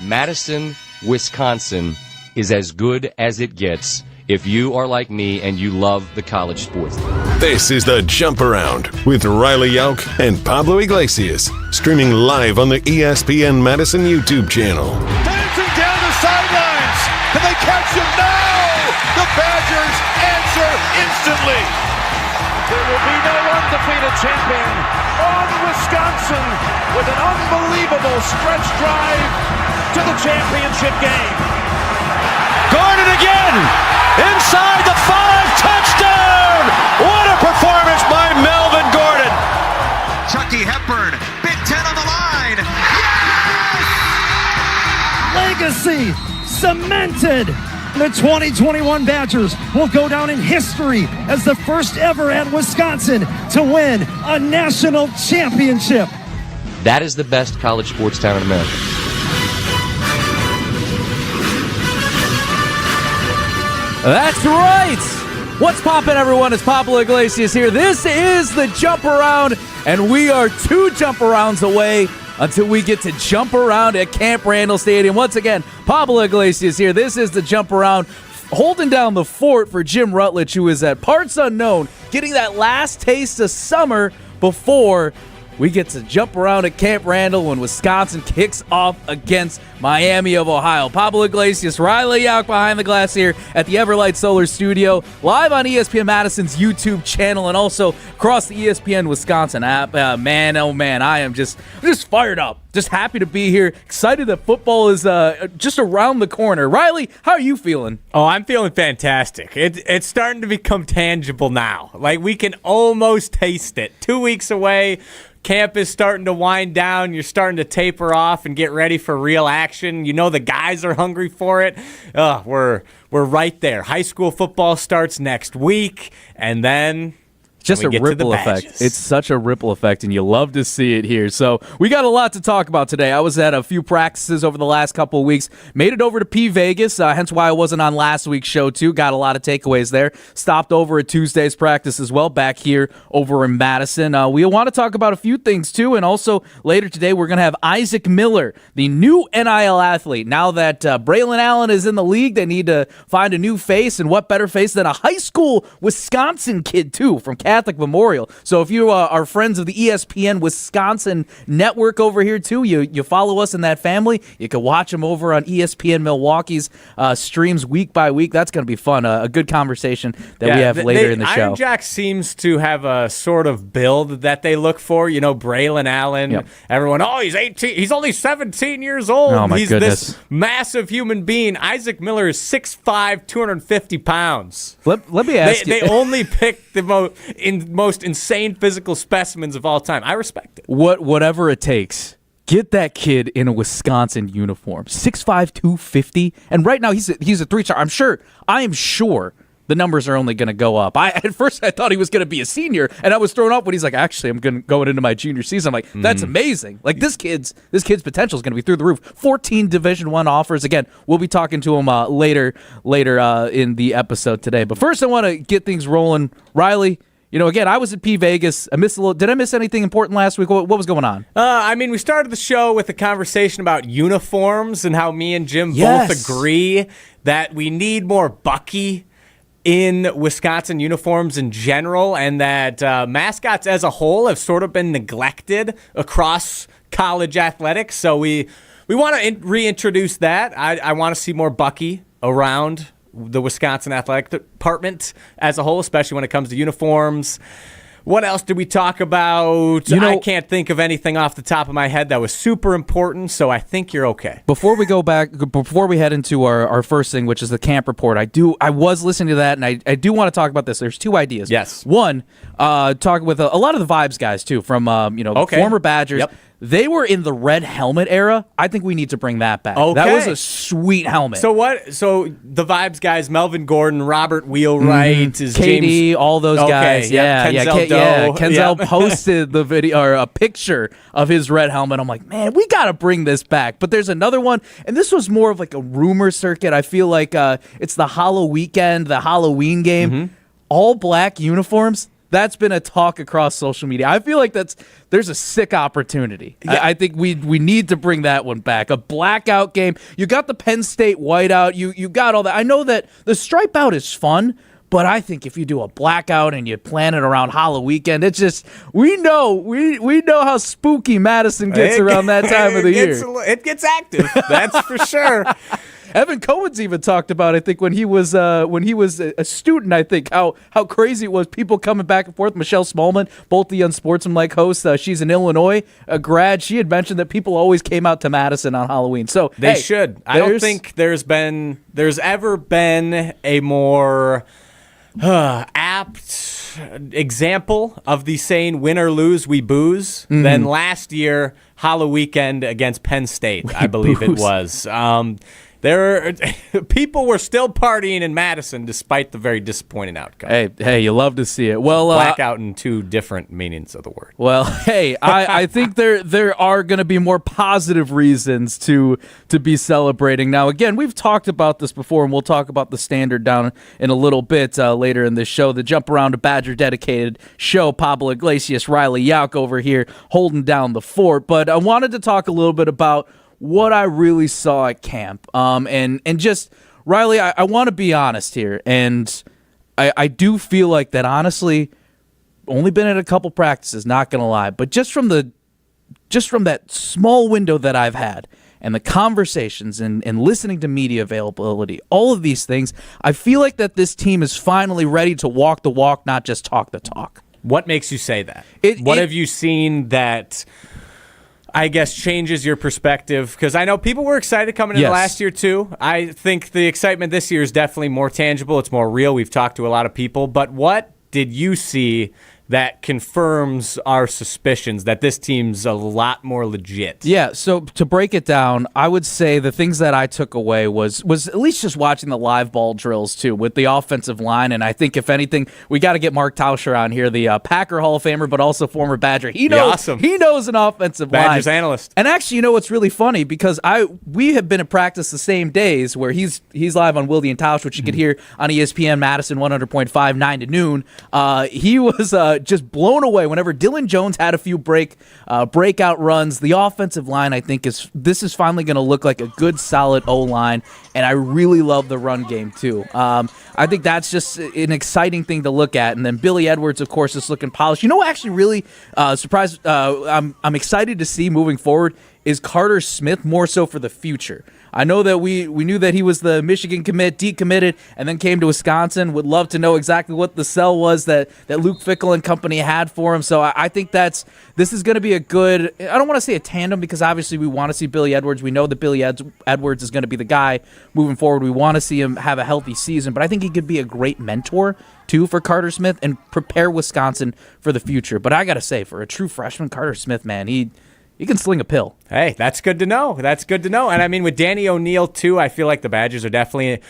Madison, Wisconsin is as good as it gets if you are like me and you love the college sports. This is the Jump Around with Riley Yauk and Pablo Iglesias, streaming live on the ESPN Madison YouTube channel. Dancing down the sidelines. Can they catch him? No! The Badgers answer instantly. There will be no undefeated champion on Wisconsin with an unbelievable stretch drive to the championship game. Gordon again! Inside the 5, touchdown! What a performance by Melvin Gordon! Chucky Hepburn, Big Ten on the line. Yes! Legacy cemented. The 2021 Badgers will go down in history as the first ever at Wisconsin to win a national championship. That is the best college sports town in America. That's right. What's poppin', everyone? It's Pablo Iglesias here. This is the Jump Around, and we are 2 jump arounds away until we get to jump around at Camp Randall Stadium. Once again, Pablo Iglesias here. This is the Jump Around, holding down the fort for Jim Rutledge, who is at parts unknown, getting that last taste of summer before we get to jump around at Camp Randall when Wisconsin kicks off against Miami of Ohio. Pablo Iglesias, Riley Yauk behind the glass here at the Everlight Solar Studio, live on ESPN Madison's YouTube channel and also across the ESPN Wisconsin app. Man, oh man, I'm just fired up. Just happy to be here. Excited that football is just around the corner. Riley, how are you feeling? Oh, I'm feeling fantastic. It's starting to become tangible now. Like, we can almost taste it. 2 weeks away. Camp is starting to wind down. You're starting to taper off and get ready for real action. You know the guys are hungry for it. We're right there. High school football starts next week, and then just a ripple effect. It's such a ripple effect, and you love to see it here. So we got a lot to talk about today. I was at a few practices over the last couple of weeks. Made it over to P Vegas, hence why I wasn't on last week's show, too. Got a lot of takeaways there. Stopped over at Tuesday's practice as well, back here over in Madison. We want to talk about a few things, too, and also later today we're going to have Isaac Miller, the new NIL athlete. Now that Braylon Allen is in the league, they need to find a new face, and what better face than a high school Wisconsin kid, too, from Catholic Memorial. So if you are friends of the ESPN Wisconsin network over here too, you follow us in that family, you can watch them over on ESPN Milwaukee's streams week by week. That's going to be fun. A good conversation that we have later in the show. Iron Jack seems to have a sort of build that they look for. You know, Braylon Allen, everyone, he's 18. He's only 17 years old. Oh, my he's goodness. This massive human being. Isaac Miller is 6'5", 250 pounds. Let me ask you. They only pick the most insane physical specimens of all time. I respect it. Whatever it takes. Get that kid in a Wisconsin uniform. 6'5", 250. And right now he's a 3-star. I am sure the numbers are only going to go up. At first I thought he was going to be a senior, and I was thrown off when he's like, actually, I'm going into my junior season. I'm like, that's amazing. Like, this kid's potential is going to be through the roof. 14 Division I offers. Again, we'll be talking to him later in the episode today. But first I want to get things rolling. Riley, again, I was at P Vegas. Did I miss anything important last week? What was going on? We started the show with a conversation about uniforms and how me and Jim both agree that we need more Bucky in Wisconsin uniforms in general, and that mascots as a whole have sort of been neglected across college athletics. So we want to reintroduce that. I want to see more Bucky around the Wisconsin athletic department as a whole, especially when it comes to uniforms. What else did we talk about? I can't think of anything off the top of my head that was super important, so I think you're okay. Before we head into our first thing, which is the camp report, I was listening to that, and I do want to talk about this. There's 2 ideas. Yes. One, talking with a lot of the Vibes guys, too, from former Badgers. Yep. They were in the red helmet era. I think we need to bring that back. Okay. That was a sweet helmet. So the Vibes guys, Melvin Gordon, Robert Wheelwright, is KD, James, all those guys. Kenzel posted the video or a picture of his red helmet. I'm like, man, we got to bring this back. But there's another one, and this was more of like a rumor circuit. I feel like it's the Halloween game. All black uniforms. That's been a talk across social media. I feel like there's a sick opportunity. Yeah. I think we need to bring that one back. A blackout game. You got the Penn State whiteout. You got all that. I know that the stripe out is fun, but I think if you do a blackout and you plan it around Halloween weekend, it's just we know how spooky Madison gets around that time of the year. It gets active. That's for sure. Evan Cohen's even talked about, I think, when he was a student, I think, how crazy it was, people coming back and forth. Michelle Smallman, both the Unsportsmanlike hosts, she's an Illinois grad. She had mentioned that people always came out to Madison on Halloween. So they should. I don't think there's ever been a more apt example of the saying "win or lose, we booze" than last year Halloween weekend against Penn State. I believe it was. People were still partying in Madison despite the very disappointing outcome. Hey, you love to see it. Well, blackout in two different meanings of the word. Well, hey, I think there are going to be more positive reasons to be celebrating. Now, again, we've talked about this before, and we'll talk about the standard down in a little bit later in this show. The Jump Around a Badger dedicated show. Pablo Iglesias, Riley Yauk over here holding down the fort. But I wanted to talk a little bit about what I really saw at camp. And just, Riley, I want to be honest here, and I do feel like that, honestly, only been at a couple practices, not going to lie, but just from that small window that I've had and the conversations and listening to media availability, all of these things, I feel like that this team is finally ready to walk the walk, not just talk the talk. What makes you say that? What have you seen that, I guess, changes your perspective? Because I know people were excited coming in last year, too. I think the excitement this year is definitely more tangible. It's more real. We've talked to a lot of people. But what did you see that confirms our suspicions that this team's a lot more legit? Yeah, so to break it down, I would say the things that I took away was at least just watching the live ball drills, too, with the offensive line. And I think, if anything, we got to get Mark Tauscher on here, the Packer Hall of Famer, but also former Badger. He knows an offensive line. Badgers analyst. And actually, you know what's really funny? Because we have been at practice the same days where he's live on Wilde and Tausch, which you could hear on ESPN Madison 100.5, 9 to noon. He was just blown away whenever Dylan Jones had a few breakout runs. The offensive line, I think, this is finally going to look like a good, solid O-line, and I really love the run game, too. I think that's just an exciting thing to look at. And then Billy Edwards, of course, is looking polished. You know what actually really surprised I'm excited to see moving forward is Carter Smith, more so for the future. I know that we knew that he was the Michigan commit, decommitted, and then came to Wisconsin. Would love to know exactly what the sell was that Luke Fickell and company had for him. So I think this is going to be a good, I don't want to say a tandem, because obviously we want to see Billy Edwards. We know that Billy Edwards is going to be the guy moving forward. We want to see him have a healthy season, but I think he could be a great mentor too for Carter Smith and prepare Wisconsin for the future. But I got to say, for a true freshman, Carter Smith, man, he can sling a pill. Hey, that's good to know. That's good to know. And I mean, with Danny O'Neal, too, I feel like the Badgers are definitely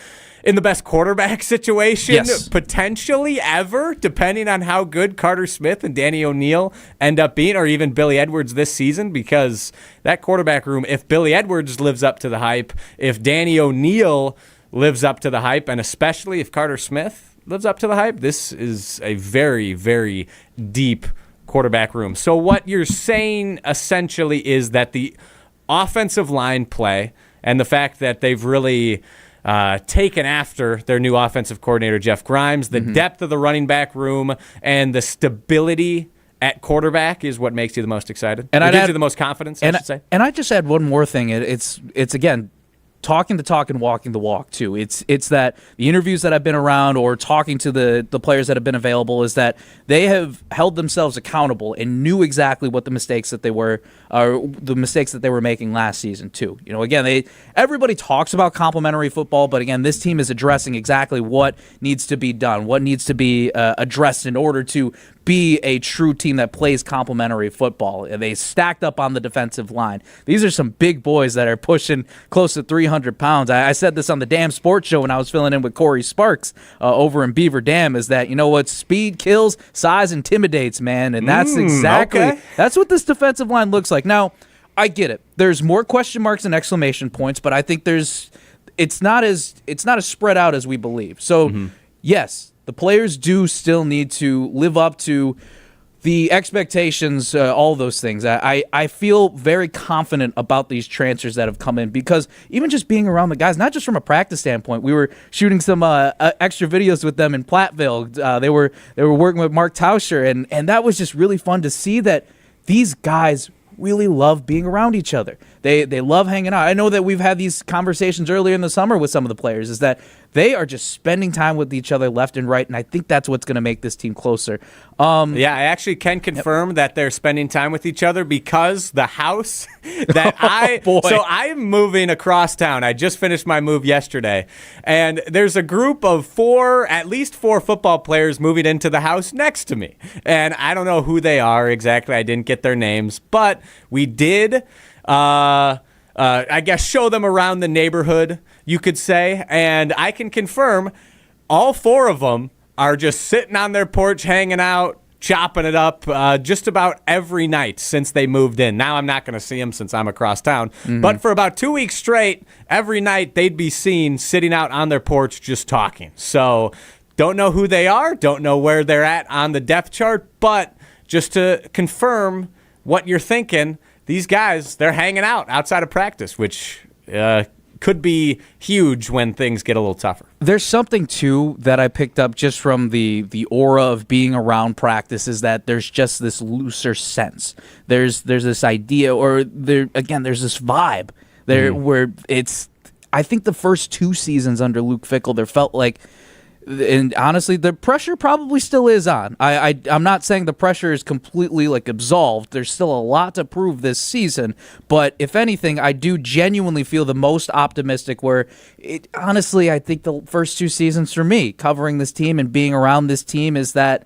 in the best quarterback situation potentially ever, depending on how good Carter Smith and Danny O'Neal end up being, or even Billy Edwards this season, because that quarterback room, if Billy Edwards lives up to the hype, if Danny O'Neal lives up to the hype, and especially if Carter Smith lives up to the hype, this is a very, very deep quarterback room. So what you're saying essentially is that the offensive line play and the fact that they've really taken after their new offensive coordinator, Jeff Grimes, the depth of the running back room and the stability at quarterback is what makes you the most excited. And it gives you the most confidence, I should say. And I just add one more thing. It's again, talking the talk and walking the walk, too. It's that the interviews that I've been around or talking to the players that have been available is that they have held themselves accountable and knew exactly what the mistakes that they were making last season, too. You know, again, everybody talks about complementary football, but again, this team is addressing exactly what needs to be done, what needs to be addressed in order to be a true team that plays complementary football. They stacked up on the defensive line. These are some big boys that are pushing close to 300 pounds. I said this on the Damn Sports Show when I was filling in with Corey Sparks over in Beaver Dam, is that, you know what, speed kills, size intimidates, man. And that's that's what this defensive line looks like. Now, I get it. There's more question marks and exclamation points, but I think it's not as spread out as we believe. So, yes, the players do still need to live up to the expectations, all those things. I feel very confident about these transfers that have come in because even just being around the guys, not just from a practice standpoint, we were shooting some extra videos with them in Platteville. They were working with Mark Tauscher, and that was just really fun to see that these guys really love being around each other. They love hanging out. I know that we've had these conversations earlier in the summer with some of the players, is that they are just spending time with each other left and right, and I think that's what's going to make this team closer. Yeah, I actually can confirm that they're spending time with each other because the house that so I am moving across town. I just finished my move yesterday, and there's a group of at least four football players moving into the house next to me, and I don't know who they are exactly. I didn't get their names, but we did I guess show them around the neighborhood, you could say, and I can confirm all four of them are just sitting on their porch hanging out, chopping it up just about every night since they moved in. Now I'm not going to see them since I'm across town, but for about 2 weeks straight, every night they'd be seen sitting out on their porch just talking. So don't know who they are, don't know where they're at on the depth chart, but just to confirm what you're thinking, these guys, they're hanging out outside of practice, which could be huge when things get a little tougher. There's something, too, that I picked up just from the aura of being around practice is that there's just this looser sense. There's this idea, or there's this vibe there where it's, I think the first 2 seasons under Luke Fickell, there felt like, and honestly, the pressure probably still is on. I'm not saying the pressure is completely absolved. There's still a lot to prove this season. But if anything, I do genuinely feel the most optimistic where, honestly, I think the first 2 seasons for me, covering this team and being around this team, is that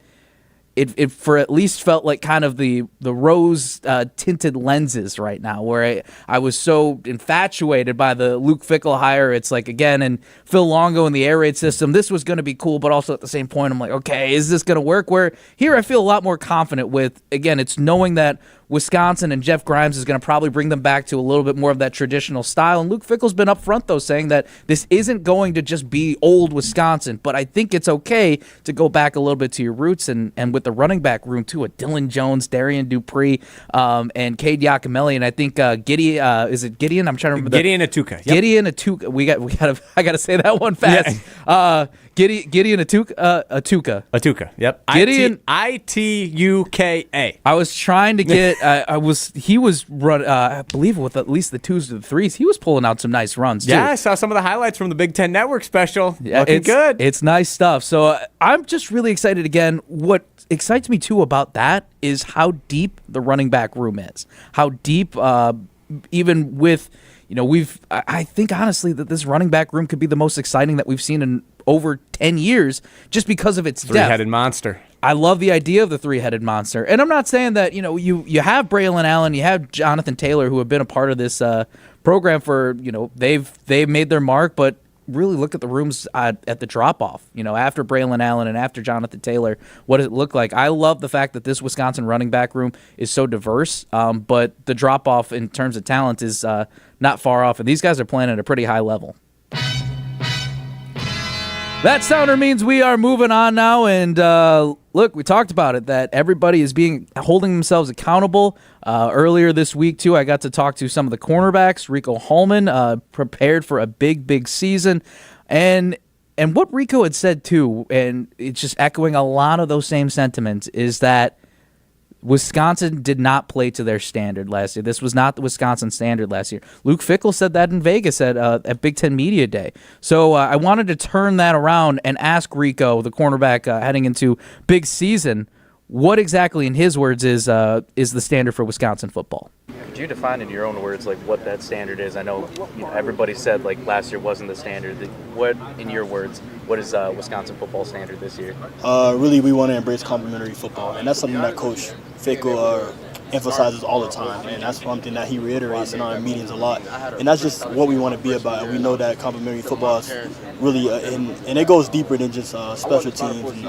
it for at least felt like kind of the rose tinted lenses right now, where I was so infatuated by the Luke Fickell hire. It's like, again, and Phil Longo and the air raid system, this was going to be cool, but also at the same point, I'm like, okay, is this going to work? Where here I feel a lot more confident with, again, it's knowing that Wisconsin and Jeff Grimes is going to probably bring them back to a little bit more of that traditional style. And Luke Fickell's been up front, though, saying that this isn't going to just be old Wisconsin, but I think it's okay to go back a little bit to your roots. And with the running back room, too, with Dylan Jones, Darian Dupree, and Cade Yakimelli, and I think is it Gideon? I'm trying to remember. Gideon Atuka. Yep. Gideon Atuka. I got to say that one fast. Yeah. Gideon Atuka. Yep. Gideon Ituka. I was trying to get. He was run. I believe with at least the 2s to the 3s, he was pulling out some nice runs too. Yeah, I saw some of the highlights from the Big Ten Network special. Yeah, looking good. It's nice stuff. So I'm just really excited. Again, what excites me too about that is how deep the running back room is. How deep, even with. I think honestly that this running back room could be the most exciting that we've seen in over 10 years just because of its depth. Three-headed monster. I love the idea of the three-headed monster. And I'm not saying that, you have Braylon Allen, you have Jonathan Taylor who have been a part of this program for, they've made their mark, but really look at the rooms at the drop-off. After Braylon Allen and after Jonathan Taylor, what does it look like? I love the fact that this Wisconsin running back room is so diverse, but the drop-off in terms of talent is not far off, and these guys are playing at a pretty high level. That sounder means we are moving on now, and look, we talked about it, that everybody is holding themselves accountable. Earlier this week, too, I got to talk to some of the cornerbacks. Rico Hallman prepared for a big season, and what Rico had said, too, and it's just echoing a lot of those same sentiments, is that Wisconsin did not play to their standard last year. This was not the Wisconsin standard last year. Luke Fickell said that in Vegas at Big Ten Media Day. So I wanted to turn that around and ask Rico, the cornerback heading into big season, what exactly, in his words, is the standard for Wisconsin football. Could you define in your own words what that standard is? I know everybody said last year wasn't the standard. What, in your words, what is Wisconsin football standard this year? Really, we want to embrace complementary football, and that's something that Coach Fickell emphasizes all the time, and that's something that he reiterates in our meetings a lot. And that's just what we want to be about. And we know that complementary football is really, and it goes deeper than just special teams and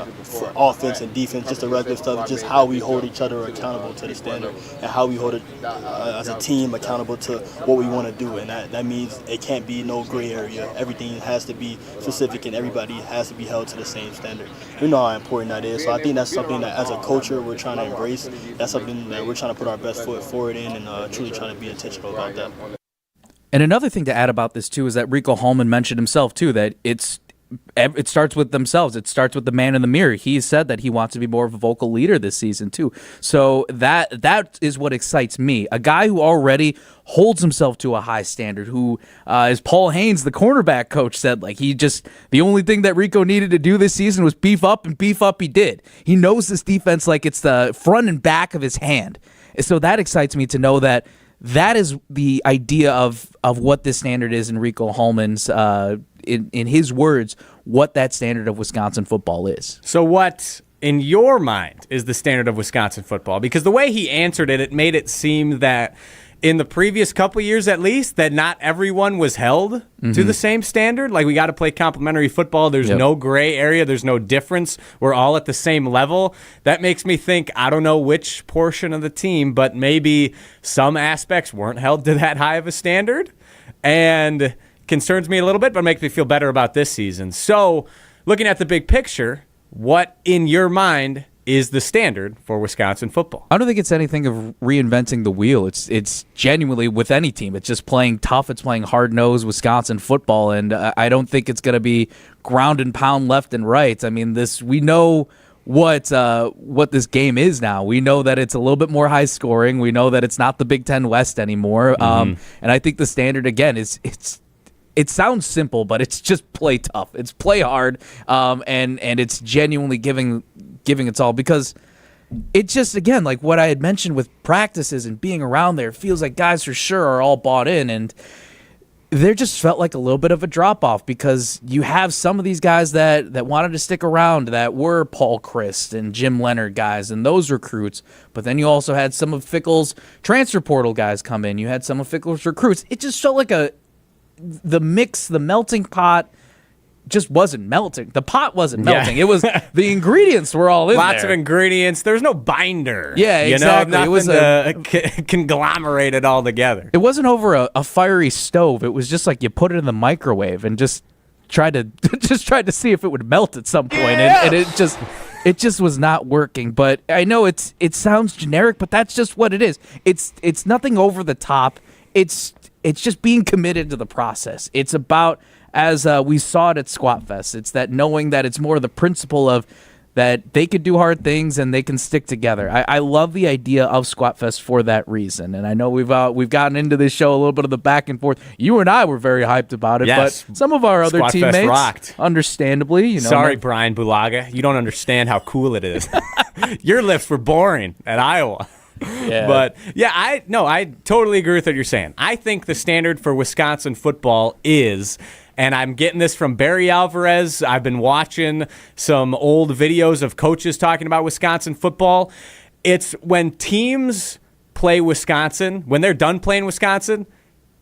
offense and defense, just the regular stuff, just how we hold each other accountable to the standard and how we hold it as a team accountable to what we want to do. And that means it can't be no gray area. Everything has to be specific and everybody has to be held to the same standard. We know how important that is. So I think that's something that as a culture we're trying to embrace. That's something that we're trying to put our best foot forward in and truly trying to be intentional about that. And another thing to add about this, too, is that Rico Hallman mentioned himself, too, that it starts with themselves. It starts with the man in the mirror. He said that he wants to be more of a vocal leader this season, too. So that is what excites me. A guy who already holds himself to a high standard, who, as Paul Haynes, the cornerback coach, said, like, the only thing that Rico needed to do this season was beef up, and beef up he did. He knows this defense like it's the front and back of his hand. So that excites me to know that is the idea of what this standard is in Rico Hallman's, in his words, what that standard of Wisconsin football is. So what, in your mind, is the standard of Wisconsin football? Because the way he answered it, it made it seem that in the previous couple years at least, that not everyone was held to the same standard. Like, we got to play complementary football. There's no gray area. There's no difference. We're all at the same level. That makes me think, I don't know which portion of the team, but maybe some aspects weren't held to that high of a standard. And concerns me a little bit, but makes me feel better about this season. So, looking at the big picture, what, in your mind, is the standard for Wisconsin football? I don't think it's anything of reinventing the wheel. It's genuinely with any team. It's just playing tough. It's playing hard-nosed Wisconsin football, and I don't think it's going to be ground and pound left and right. I mean, we know what this game is now. We know that it's a little bit more high scoring. We know that it's not the Big Ten West anymore. And I think the standard, again, it sounds simple, but it's just play tough. It's play hard, and it's genuinely giving its all, because it just, again, like what I had mentioned with practices and being around there, it feels like guys for sure are all bought in, and there just felt like a little bit of a drop-off, because you have some of these guys that wanted to stick around, that were Paul Christ and Jim Leonard guys and those recruits, but then you also had some of Fickle's transfer portal guys come in. You had some of Fickle's recruits. It just felt like the mix, the melting pot just wasn't melting. The pot wasn't melting. It was, the ingredients were all in Lots there. of ingredients. There's no binder. Yeah, exactly. It was to conglomerate it all together. It wasn't over a fiery stove. It was just like you put it in the microwave and just tried to see if it would melt at some point. And it just was not working. But I know it sounds generic, but that's just what it is. It's nothing over the top. It's just being committed to the process. It's about, as we saw it at Squat Fest, it's that knowing that it's more the principle of that they could do hard things and they can stick together. I love the idea of Squat Fest for that reason. And I know we've gotten into this show a little bit of the back and forth. You and I were very hyped about it, yes. But some of our other Squat Fest teammates, rocked. Understandably, Sorry, Brian Bulaga, you don't understand how cool it is. Your lifts were boring at Iowa. Yeah. But yeah, I totally agree with what you're saying. I think the standard for Wisconsin football is, and I'm getting this from Barry Alvarez, I've been watching some old videos of coaches talking about Wisconsin football. It's when teams play Wisconsin, when they're done playing Wisconsin,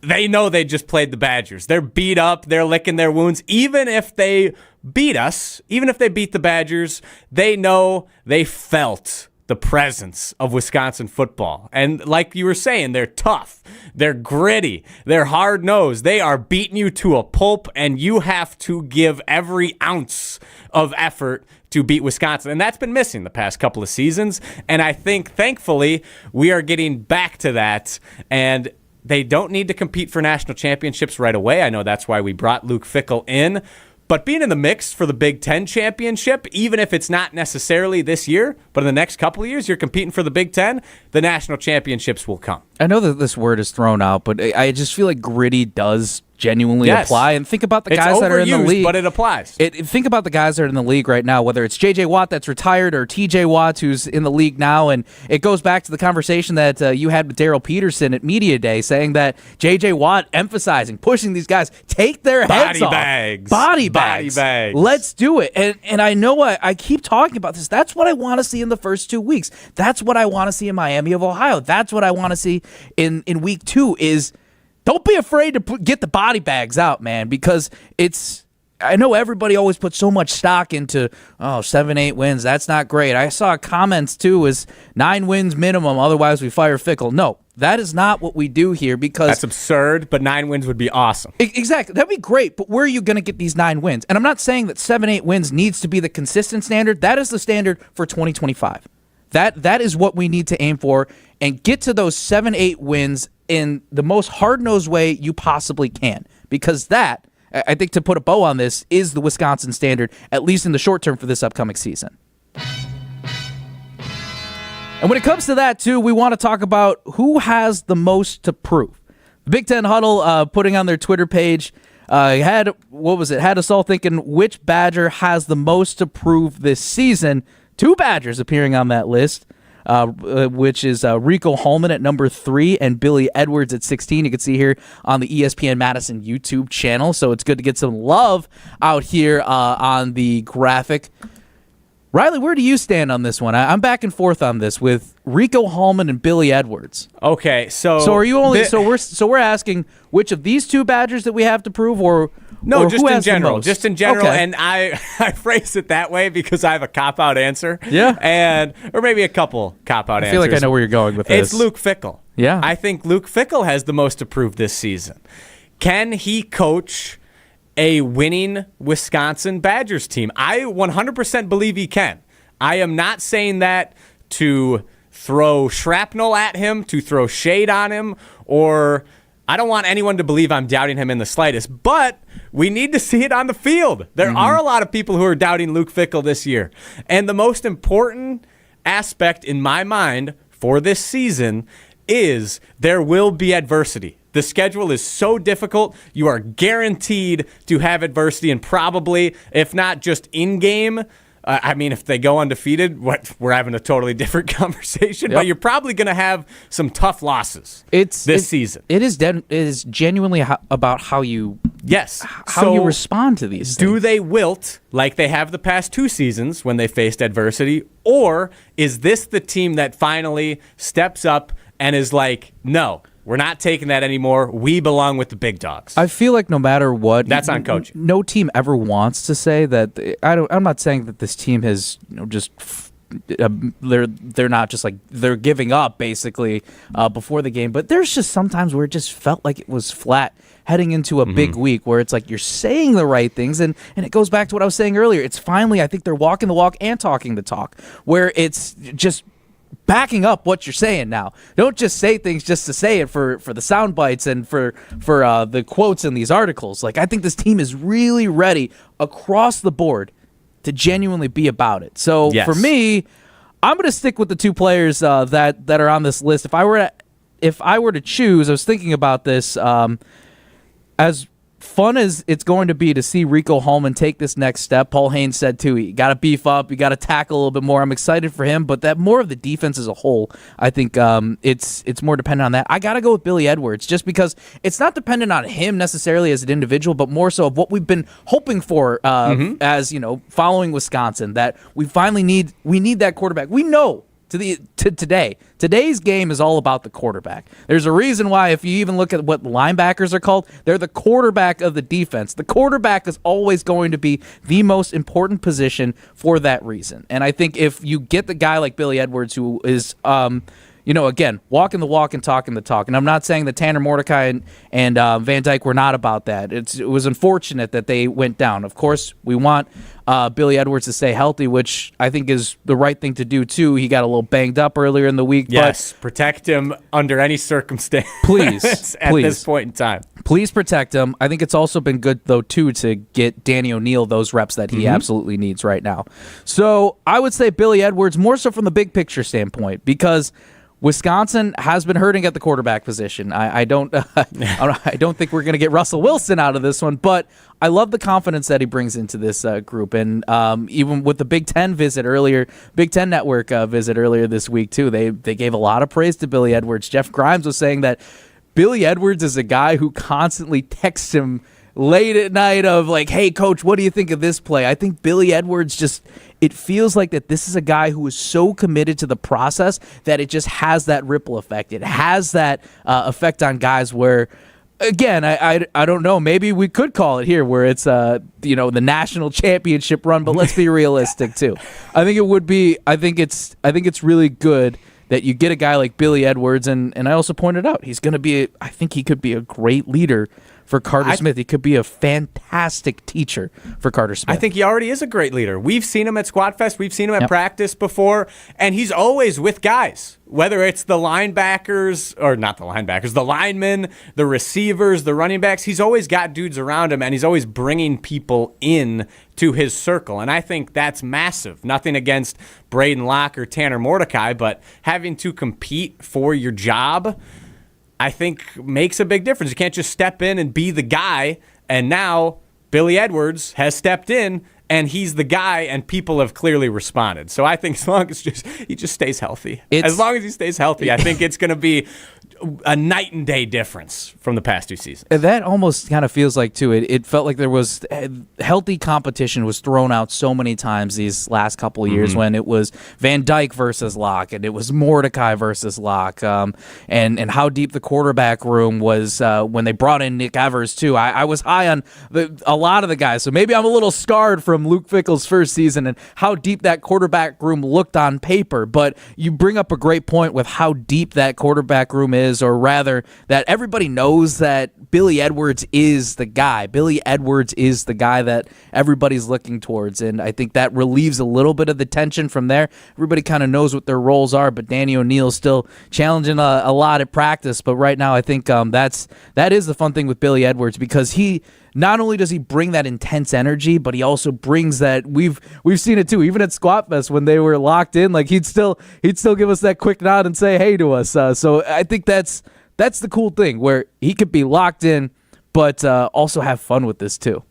they know they just played the Badgers. They're beat up, they're licking their wounds. Even if they beat us, even if they beat the Badgers, they know they felt the presence of Wisconsin football. And like you were saying, they're tough, they're gritty, they're hard-nosed. They are beating you to a pulp, and you have to give every ounce of effort to beat Wisconsin. And that's been missing the past couple of seasons. And I think, thankfully, we are getting back to that. And they don't need to compete for national championships right away. I know that's why we brought Luke Fickell in. But being in the mix for the Big Ten championship, even if it's not necessarily this year, but in the next couple of years, you're competing for the Big Ten, the national championships will come. I know that this word is thrown out, but I just feel like gritty does genuinely apply. And think about the guys that are in the league. But it applies. Think about the guys that are in the league right now, whether it's J.J. Watt that's retired or T.J. Watt who's in the league now. And it goes back to the conversation that you had with Daryl Peterson at Media Day, saying that J.J. Watt emphasizing, pushing these guys, take their heads off. Body bags. Let's do it. And I know I keep talking about this. That's what I want to see in the first 2 weeks. That's what I want to see in Miami of Ohio. That's what I want to see in week 2 is don't be afraid to get the body bags out, man, because I know everybody always puts so much stock into, 7-8 wins. That's not great. I saw comments, too, is 9 wins minimum, otherwise we fire Fickell. No, that is not what we do here because... That's absurd, but 9 wins would be awesome. Exactly. That'd be great, but where are you going to get these 9 wins? And I'm not saying that 7-8 wins needs to be the consistent standard. That is the standard for 2025. That is what we need to aim for and get to those 7-8 wins in the most hard-nosed way you possibly can. Because that, I think to put a bow on this, is the Wisconsin standard, at least in the short term for this upcoming season. And when it comes to that, too, we want to talk about who has the most to prove. The Big Ten Huddle putting on their Twitter page had us all thinking which Badger has the most to prove this season. 2 Badgers appearing on that list. Which is Rico Holman at number 3 and Billy Edwards at 16. You can see here on the ESPN Madison YouTube channel. So it's good to get some love out here on the graphic. Riley, where do you stand on this one? I'm back and forth on this with Rico Holman and Billy Edwards. Okay, so are you only we're asking which of these 2 Badgers that we have to prove, or no, or just in general. Just in general, okay. And I phrase it that way because I have a cop-out answer. Yeah. Or maybe a couple cop-out answers. I feel like I know where you're going with this. It's Luke Fickell. Yeah. I think Luke Fickell has the most to prove this season. Can he coach a winning Wisconsin Badgers team? I 100% believe he can. I am not saying that to throw shrapnel at him, to throw shade on him, or I don't want anyone to believe I'm doubting him in the slightest, but we need to see it on the field. There are a lot of people who are doubting Luke Fickell this year. And the most important aspect in my mind for this season is there will be adversity. The schedule is so difficult, you are guaranteed to have adversity, and probably, if not just in-game, if they go undefeated, we're having a totally different conversation, but you're probably going to have some tough losses this season. It is genuinely about how you you respond to these things. Do they wilt like they have the past 2 seasons when they faced adversity, or is this the team that finally steps up and is like, no, we're not taking that anymore. We belong with the big dogs. I feel like no matter what, that's on coaching. No team ever wants to say that. I'm not saying that this team has just they're not just like they're giving up basically before the game, but there's just sometimes where it just felt like it was flat heading into a big week where it's like you're saying the right things, and it goes back to what I was saying earlier. It's finally, I think they're walking the walk and talking the talk, where it's just backing up what you're saying now. Don't just say things just to say it for the sound bites and for the quotes in these articles. Like, I think this team is really ready across the board to genuinely be about it. So for me, I'm going to stick with the 2 players that are on this list. If I were to choose, I was thinking about this, as fun as it's going to be to see Rico Holman take this next step. Paul Haynes said too, you got to beef up, you got to tackle a little bit more. I'm excited for him, but that more of the defense as a whole, I think it's more dependent on that. I got to go with Billy Edwards just because it's not dependent on him necessarily as an individual, but more so of what we've been hoping for as following Wisconsin, that we finally need that quarterback. We know today's game is all about the quarterback. There's a reason why, if you even look at what linebackers are called, they're the quarterback of the defense. The quarterback is always going to be the most important position for that reason. And I think if you get the guy like Billy Edwards, who is again, walking the walk and talking the talk. And I'm not saying that Tanner Mordecai and Van Dyke were not about that. It was unfortunate that they went down. Of course, we want Billy Edwards to stay healthy, which I think is the right thing to do, too. He got a little banged up earlier in the week. Yes, but protect him under any circumstance. Please. At this point in time. Please protect him. I think it's also been good, though, too, to get Danny O'Neal those reps that he absolutely needs right now. So I would say Billy Edwards, more so from the big picture standpoint, because Wisconsin has been hurting at the quarterback position. I don't think we're going to get Russell Wilson out of this one, but I love the confidence that he brings into this group. And even with the Big Ten Network visit earlier this week too, they gave a lot of praise to Billy Edwards. Jeff Grimes was saying that Billy Edwards is a guy who constantly texts him late at night of like, hey, coach, what do you think of this play? I think Billy Edwards it feels like that this is a guy who is so committed to the process that it just has that ripple effect. It has that effect on guys where, again, I don't know, maybe we could call it here where it's the national championship run, but let's be realistic too. I think it's really good that you get a guy like Billy Edwards, and I also pointed out I think he could be a great leader for Carter Smith. He could be a fantastic teacher for Carter Smith. I think he already is a great leader. We've seen him at Squat Fest. We've seen him at practice before, and he's always with guys, whether it's the linebackers, or not the linebackers, the linemen, the receivers, the running backs. He's always got dudes around him, and he's always bringing people in to his circle, and I think that's massive. Nothing against Braden Locke or Tanner Mordecai, but having to compete for your job, I think makes a big difference. You can't just step in and be the guy, and now Billy Edwards has stepped in, and he's the guy, and people have clearly responded. So I think as long as he just stays healthy. As long as he stays healthy, I think it's going to be a night and day difference from the past 2 seasons. That almost kind of feels like, too, it felt like there was healthy competition was thrown out so many times these last couple of years when it was Van Dyke versus Locke, and it was Mordecai versus Locke, and how deep the quarterback room was when they brought in Nick Evers, too. I was high on a lot of the guys, so maybe I'm a little scarred from Luke Fickell's first season and how deep that quarterback room looked on paper, but you bring up a great point with how deep that quarterback room is, or rather that everybody knows that Billy Edwards is the guy. Billy Edwards is the guy that everybody's looking towards, and I think that relieves a little bit of the tension from there. Everybody kind of knows what their roles are, but Danny O'Neill's still challenging a lot at practice, but right now I think that is the fun thing with Billy Edwards, because he not only does he bring that intense energy, but he also brings that we've seen it too. Even at Squat Fest when they were locked in, like he'd still give us that quick nod and say hey to us. So I think that's the cool thing, where he could be locked in, but also have fun with this too.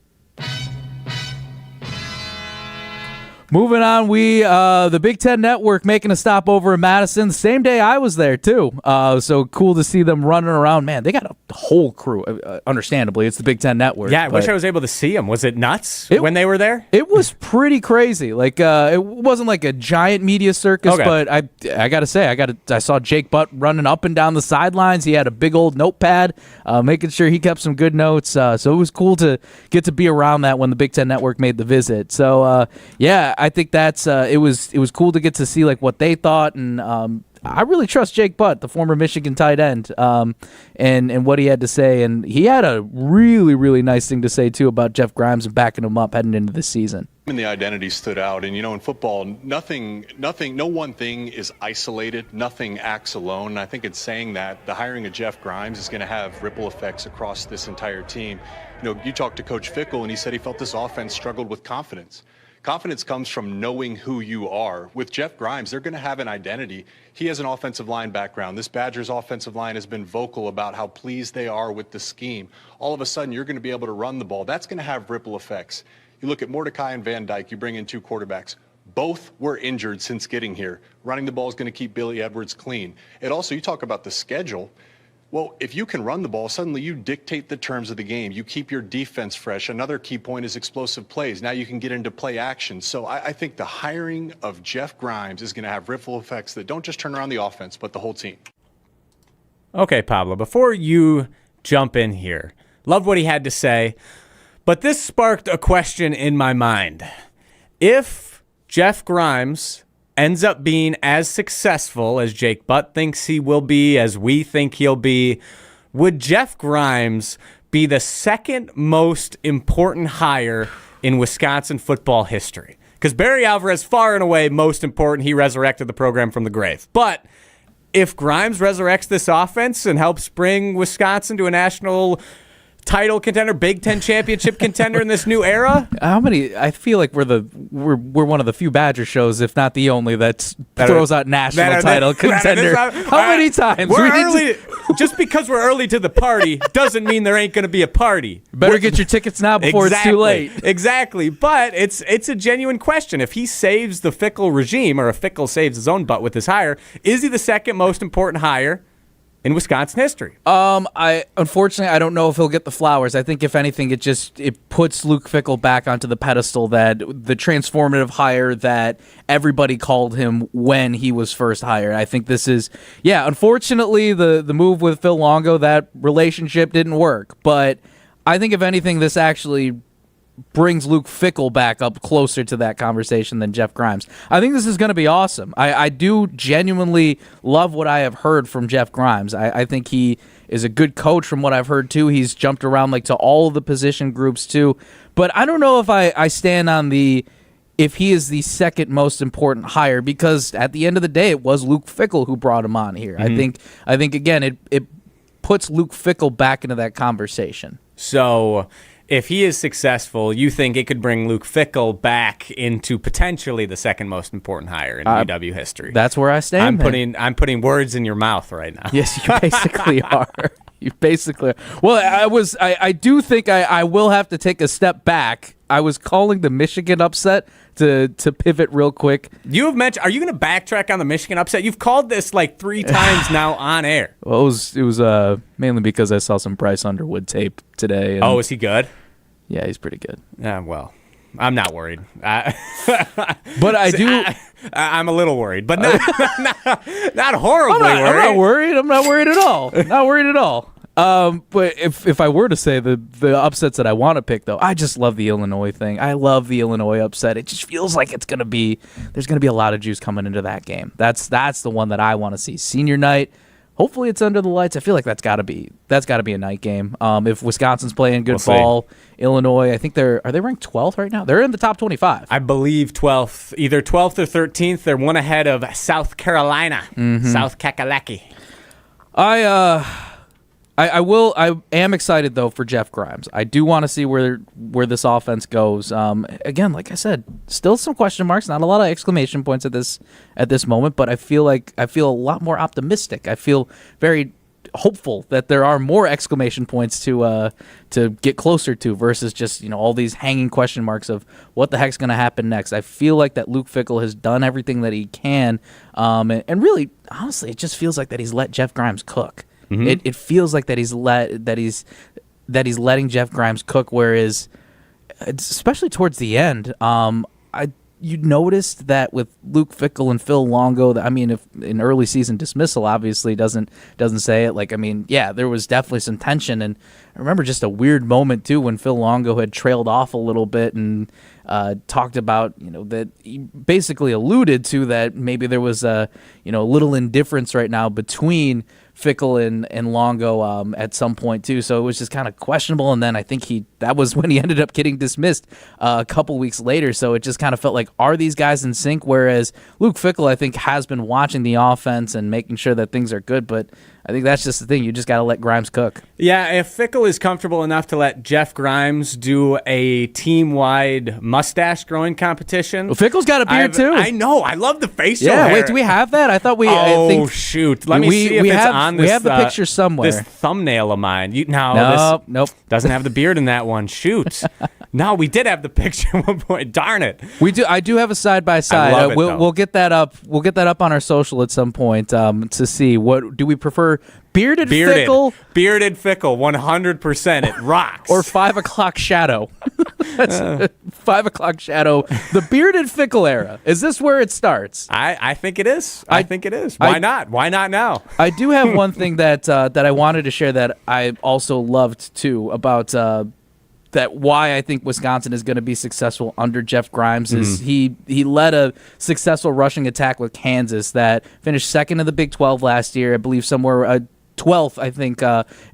Moving on, the Big Ten Network making a stop over in Madison. The same day I was there, too. So cool to see them running around. Man, they got a whole crew. Understandably, it's the Big Ten Network. Yeah, I wish I was able to see them. Was it nuts when they were there? It was pretty crazy. Like it wasn't like a giant media circus, but I got to say, I saw Jake Butt running up and down the sidelines. He had a big old notepad, making sure he kept some good notes. So it was cool to get to be around that when the Big Ten Network made the visit. So, yeah, I think that's it was cool to get to see like what they thought, and I really trust Jake Butt, the former Michigan tight end, and what he had to say, and he had a really, really nice thing to say too about Jeff Grimes and backing him up heading into this season. And the identity stood out, and in football, no one thing is isolated, nothing acts alone. And I think it's saying that the hiring of Jeff Grimes is going to have ripple effects across this entire team. You talked to Coach Fickell, and he said he felt this offense struggled with confidence. Confidence comes from knowing who you are. With Jeff Grimes, they're going to have an identity. He has an offensive line background. This Badgers offensive line has been vocal about how pleased they are with the scheme. All of a sudden, you're going to be able to run the ball. That's going to have ripple effects. You look at Mordecai and Van Dyke, you bring in 2 quarterbacks. Both were injured since getting here. Running the ball is going to keep Billy Edwards clean. It also, you talk about the schedule. Well, if you can run the ball, suddenly you dictate the terms of the game. You keep your defense fresh. Another key point is explosive plays. Now you can get into play action. So I think the hiring of Jeff Grimes is going to have ripple effects that don't just turn around the offense, but the whole team. Okay, Pablo, before you jump in here, love what he had to say, but this sparked a question in my mind. If Jeff Grimes ends up being as successful as Jake Butt thinks he will be, as we think he'll be, would Jeff Grimes be the second most important hire in Wisconsin football history? Because Barry Alvarez, far and away most important. He resurrected the program from the grave. But if Grimes resurrects this offense and helps bring Wisconsin to a national title contender, Big Ten championship contender in this new era? How many? I feel like we're one of the few Badger shows, if not the only, that throws out national title contender. How many times? We're early. Just because we're early to the party doesn't mean there ain't going to be a party. Better get your tickets now before it's too late. Exactly. But it's a genuine question. If he saves the Fickle regime, or if Fickle saves his own butt with his hire, is he the second most important hire in Wisconsin history? Unfortunately, I don't know if he'll get the flowers. I think if anything, it puts Luke Fickell back onto the pedestal that the transformative hire that everybody called him when he was first hired. I think this is, unfortunately, the move with Phil Longo, that relationship didn't work. But I think if anything, this actually brings Luke Fickell back up closer to that conversation than Jeff Grimes. I think this is going to be awesome. I do genuinely love what I have heard from Jeff Grimes. I think he is a good coach from what I've heard, too. He's jumped around to all of the position groups, too. But I don't know if I stand on if he is the second most important hire, because at the end of the day, it was Luke Fickell who brought him on here. Mm-hmm. I think again, it puts Luke Fickell back into that conversation. So if he is successful, you think it could bring Luke Fickell back into potentially the second most important hire in UW history? That's where I stand. I'm putting words in your mouth right now. Yes, you basically are. You basically are. Well, I do think I will have to take a step back. I was calling the Michigan upset to pivot real quick. You have mentioned. Are you going to backtrack on the Michigan upset? You've called this 3 times now on air. Well, it was mainly because I saw some Bryce Underwood tape today. And is he good? Yeah, he's pretty good. Well, I'm not worried. But I do. I'm a little worried, but not horribly worried. I'm not worried. I'm not worried at all. Not worried at all. But if I were to say the upsets that I want to pick, though, I just love the Illinois thing. I love the Illinois upset. It just feels like there's gonna be a lot of juice coming into that game. That's the one that I want to see. Senior night. Hopefully it's under the lights. I feel like that's got to be a night game. If Wisconsin's playing good ball, Illinois, I think are they ranked 12th right now? They're in the top 25. I believe 12th, either 12th or 13th. They're one ahead of South Carolina, South Kakalaki. I am excited though for Jeff Grimes. I do want to see where this offense goes. Again, like I said, still some question marks, not a lot of exclamation points at this moment, but I feel a lot more optimistic. I feel very hopeful that there are more exclamation points to get closer to versus just all these hanging question marks of what the heck's going to happen next. I feel like that Luke Fickell has done everything that he can, and really, honestly, it just feels like that he's let Jeff Grimes cook. Mm-hmm. It feels like that he's letting Jeff Grimes cook, whereas especially towards the end, you noticed that with Luke Fickell and Phil Longo, if an early season dismissal obviously doesn't say it. There was definitely some tension, and I remember just a weird moment too when Phil Longo had trailed off a little bit and talked about that he basically alluded to that maybe there was a little indifference right now between Fickell and Longo at some point too, so it was just kind of questionable. And then I think that was when he ended up getting dismissed a couple weeks later. So it just kind of felt like, are these guys in sync? Whereas Luke Fickell, I think, has been watching the offense and making sure that things are good, but I think that's just the thing. You just got to let Grimes cook. Yeah, if Fickell is comfortable enough to let Jeff Grimes do a team-wide mustache-growing competition. Well, Fickell's got a beard, too. I know. I love the facial hair. Wait, do we have that? I thought we... shoot. Let me see if it's on this... We have the picture somewhere. This thumbnail of mine. Nope. Doesn't have the beard in that one. Shoot. No, we did have the picture at one point. Darn it. We do. I do have a side-by-side. We'll get that up. We'll get that up on our social at some point to see. What do we prefer? Bearded Fickell? Bearded Fickell, 100%. It rocks. Or 5 o'clock shadow. That's 5 o'clock shadow. The bearded Fickell era. Is this where it starts? I think it is. I think it is. Why not? Why not now? I do have one thing that I wanted to share that I also loved too about that why I think Wisconsin is going to be successful under Jeff Grimes is he led a successful rushing attack with Kansas that finished second in the Big 12 last year. I believe somewhere 12th, I think,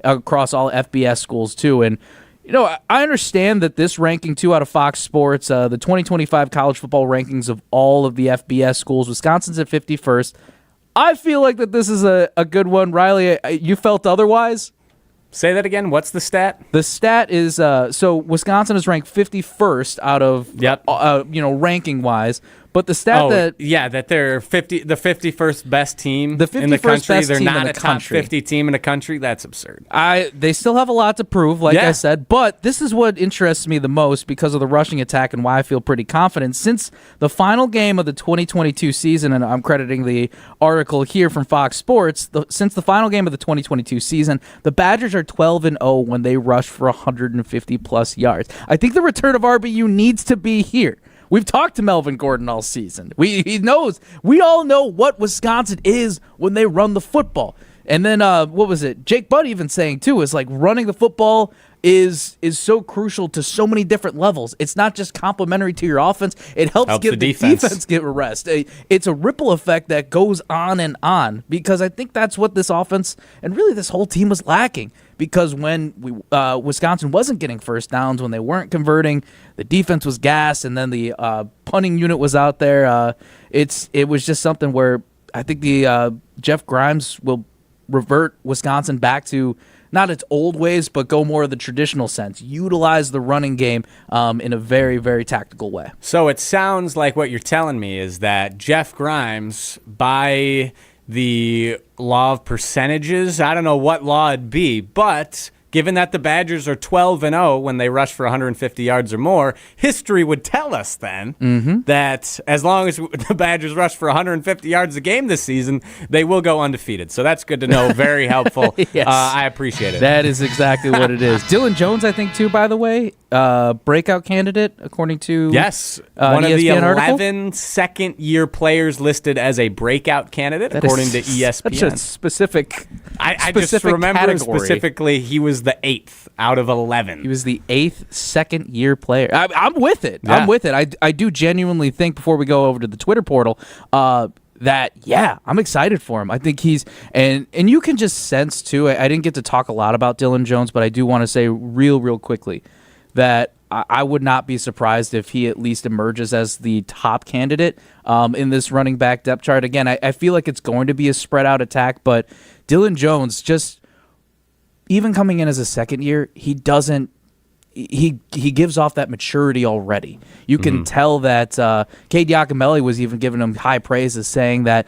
across all FBS schools too. And I understand that this ranking too out of Fox Sports, the 2025 college football rankings of all of the FBS schools, Wisconsin's at 51st. I feel like that this is a good one. Riley, you felt otherwise? Say that again. What's the stat? The stat is so Wisconsin is ranked 51st out of ranking wise. But the stat that they're the 51st best team the 51st in the country. Best they're team not in the a top country. 50 team in the country. That's absurd. They still have a lot to prove, like I said. But this is what interests me the most because of the rushing attack and why I feel pretty confident. Since the final game of the 2022 season, and I'm crediting the article here from Fox Sports, since the final game of the 2022 season, the Badgers are 12-0 when they rush for 150-plus yards. I think the return of RBU needs to be here. We've talked to Melvin Gordon all season. He knows. We all know what Wisconsin is when they run the football. And then what was it? Jake Butt even saying too is like running the football is so crucial to so many different levels. It's not just complementary to your offense. It helps give the defense get a rest. It's a ripple effect that goes on because I think that's what this offense and really this whole team was lacking. Because when Wisconsin wasn't getting first downs, when they weren't converting, the defense was gassed, and then the punting unit was out there. It was just something where I think the Jeff Grimes will revert Wisconsin back to not its old ways, but go more of the traditional sense. Utilize the running game in a very, very tactical way. So it sounds like what you're telling me is that Jeff Grimes, by the law of percentages, I don't know what law it'd be, but given that the Badgers are 12-0 when they rush for 150 yards or more, history would tell us then that as long as the Badgers rush for 150 yards a game this season, they will go undefeated. So that's good to know. Very helpful. Yes. I appreciate it. That is exactly what it is. Dylan Jones, I think, too, by the way, breakout candidate, according to one of ESPN the 11 article. second-year players listed as a breakout candidate, according to ESPN. Such a specific I just remember category. specifically he was the 8th out of 11. He was the 8th second-year player. I'm with it. Yeah. I'm with it. I do genuinely think, before we go over to the Twitter portal, that, I'm excited for him. I think he's – and you can just sense, too, I didn't get to talk a lot about Dylan Jones, but I do want to say real quickly that I would not be surprised if he at least emerges as the top candidate in this running back depth chart. Again, I feel like it's going to be a spread-out attack, but Dylan Jones just – even coming in as a second year, he gives off that maturity already. You can tell that Cade Giacomelli was even giving him high praises, saying that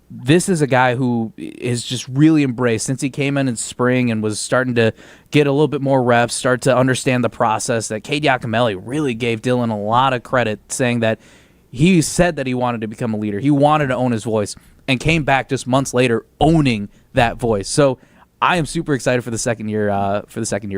this is a guy who is just really embraced since he came in spring and was starting to get a little bit more reps, start to understand the process, that Cade Giacomelli really gave Dylan a lot of credit, saying that he said that he wanted to become a leader. He wanted to own his voice and came back just months later owning that voice. So I am super excited for the second year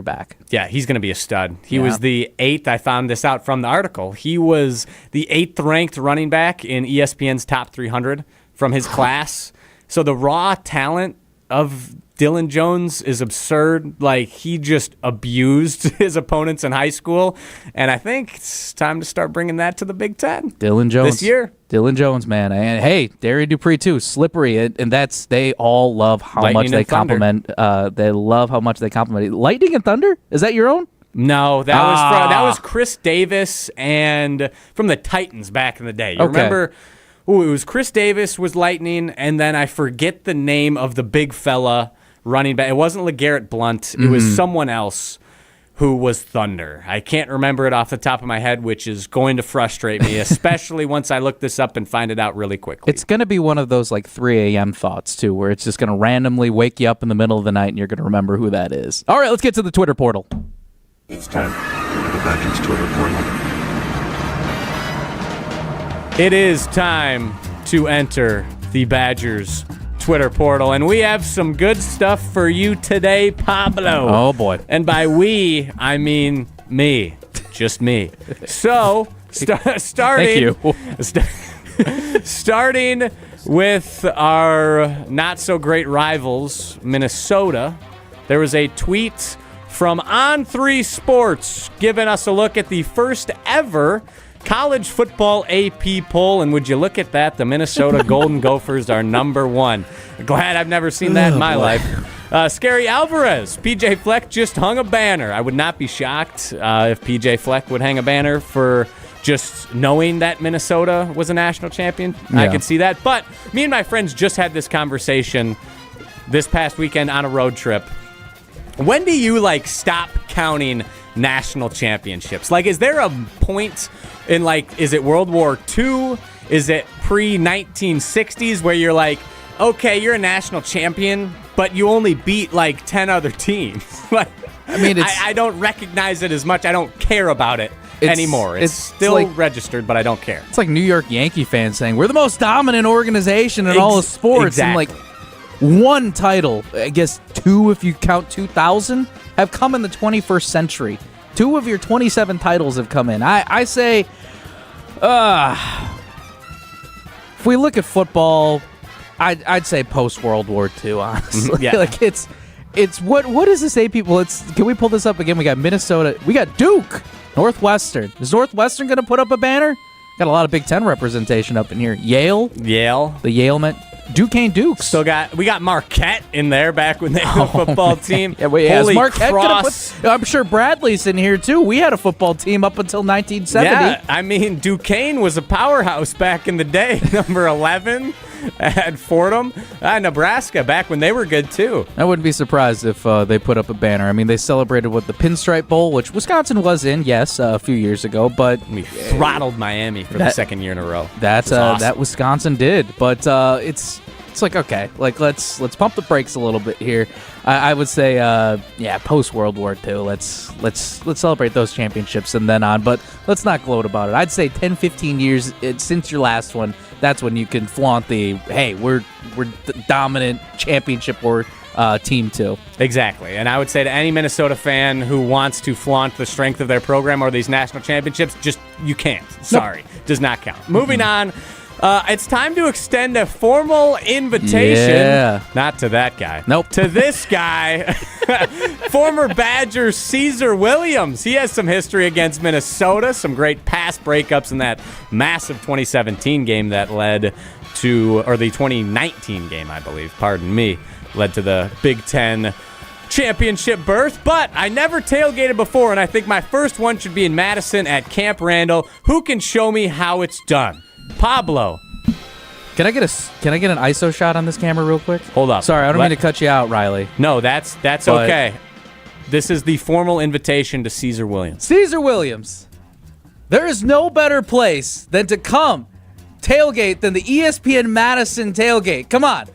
back. Yeah, he's going to be a stud. He was the 8th. I found this out from the article. He was the 8th ranked running back in ESPN's top 300 from his class. So the raw talent of Dylan Jones is absurd. Like, he just abused his opponents in high school. And I think it's time to start bringing that to the Big Ten. Dylan Jones. This year. Dylan Jones, man. And hey, Darian Dupree too, slippery. And they all love how much they compliment. They love how much they compliment. Lightning and Thunder? Is that your own? No, that was Chris Davis and from the Titans back in the day. You remember? It was Chris Davis was Lightning, and then I forget the name of the big fella running back. It wasn't LeGarrette Blount. It was someone else who was Thunder. I can't remember it off the top of my head, which is going to frustrate me, especially once I look this up and find it out really quickly. It's going to be one of those like 3 a.m. thoughts, too, where it's just going to randomly wake you up in the middle of the night and you're going to remember who that is. All right, let's get to the Twitter portal. It's time for the Badgers Twitter portal. It is time to enter the Badgers Twitter portal, and we have some good stuff for you today, Pablo. Oh, boy. And by we, I mean me. Just me. So, starting... Thank you. Starting with our not-so-great rivals, Minnesota, there was a tweet from On3 Sports giving us a look at the first ever college football AP poll, and would you look at that, the Minnesota Golden Gophers are number 1. Glad I've never seen that in my life. Scary Alvarez, PJ Fleck just hung a banner. I would not be shocked if PJ Fleck would hang a banner for just knowing that Minnesota was a national champion. Yeah. I could see that. But me and my friends just had this conversation this past weekend on a road trip. When do you stop counting national championships? Is there a point in is it World War II? Is it pre-1960s where you're okay, you're a national champion, but you only beat 10 other teams? I don't recognize it as much. I don't care about it anymore. It's still registered, but I don't care. It's like New York Yankee fans saying we're the most dominant organization in all of sports. Exactly. And one title, I guess 2 if you count 2000, have come in the 21st century. 2 of your 27 titles have come in. I say, if we look at football, I'd say post World War II. Honestly, yeah. It's what does this say, people? Can we pull this up again? We got Minnesota. We got Duke, Northwestern. Is Northwestern going to put up a banner? Got a lot of Big Ten representation up in here. Yale, the Yale men. Duquesne Dukes. We got Marquette in there back when they were a football team. Holy Marquette I'm sure Bradley's in here too. We had a football team up until 1970. Yeah, I mean Duquesne was a powerhouse back in the day. Number 11 at Fordham, Nebraska back when they were good too. I wouldn't be surprised if they put up a banner. I mean, they celebrated with the Pinstripe Bowl, which Wisconsin was in, yes, a few years ago, but we throttled Miami for the second year in a row. That's awesome. That Wisconsin did, but it's okay. Let's pump the brakes a little bit here. I would say, post World War II. Let's celebrate those championships and then on. But let's not gloat about it. I'd say 10, 15 years since your last one. That's when you can flaunt we're the dominant championship or team too. Exactly. And I would say to any Minnesota fan who wants to flaunt the strength of their program or these national championships, you can't. Sorry. Nope. Does not count. Moving on. It's time to extend a formal invitation. Yeah. Not to that guy. Nope. To this guy, former Badger Caesar Williams. He has some history against Minnesota, some great pass breakups in that massive 2017 game that led to, or the 2019 game, I believe, pardon me, led to the Big Ten championship berth. But I never tailgated before, and I think my first one should be in Madison at Camp Randall. Who can show me how it's done? Pablo. Can I get an ISO shot on this camera real quick? Hold up. Sorry, I don't mean to cut you out, Riley. No, that's okay. This is the formal invitation to Caesar Williams. Caesar Williams. There is no better place than to come tailgate than the ESPN Madison tailgate. Come on.